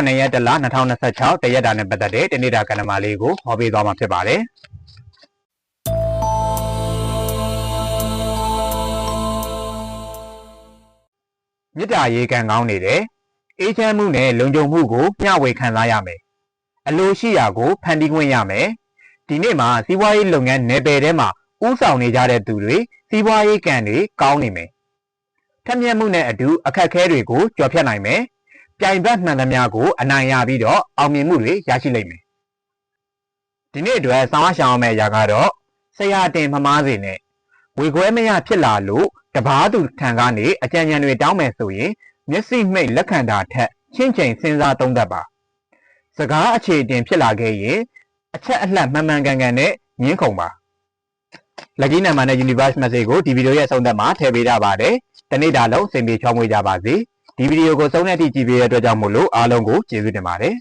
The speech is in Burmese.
9 ရက်တလ2026တရက်တာနဲ့ပတ်သက်တဲ့တနေ့တာကဏ္ဍမလေးကိုဟောပေးသွားမှာဖြစ်ပါတယ်မြစ်တာရေကန်ကောင်းနေတယ်အေးချမ်းမှုနဲ့လုံခြုံမှုကိုမျှဝေခံစားရမယ်အလိုရှိရာကိုဖန်တီးခွင့်ရမယ်ဒီနေ့မှာစီးပွားရေးလုပ်ငန်းနယ်ပယ်ထဲမှာဥဆောင်နေကြတဲ့သူတွေစီးပွားရေးကံတွေကောင်းနေမယ်ထက်မြက်မှုနဲ့အတူအခက်အခဲတွေကိုကျော်ဖြတ်နိုင်မယ်ပြိုင်ဘက်မှန်သမျှကိုအနိုင်ရပြီးတော့အောင်မြင်မှုတွေရရှိလိမ့်မယ်ဒီနေ့အတွက်ဆောင်းရရှောင်းမယ့်အရာကတော့ဆရာတင်မမားစေနဲ့ဝေခွဲမရဖြစ်လာလို့တပားသူထံကနေအကြံဉာဏ်တွေတောင်းမယ်ဆိုရင်မျက်စိမှိတ်လက်ခံတာထက်ချင်းချိန်စဉ်းစားသုံးသပ်ပါစကားအခြေတင်ဖြစ်လာခဲ့ရင်အချက်အလှမှန်မှန်ကန်ကန်နဲ့ငင်းခုန်ပါလက်ကြီးနံပါတ်နဲ့ Universe Message ကိုဒီဗီဒီယိုရဲ့အဆုံးသတ်မှာထည့်ပေးထားပါတယ်တနေ့တာလုံးအစီအစဉ်ချောင်းမွေးကြပါစေဒီဗီဒီယိုကိုဆုံးတဲ့အထိကြည့်ပေးတဲ့အတွက်ကြောင့်မို့လို့အားလုံးကိုကျေးဇူးတင်ပါတယ်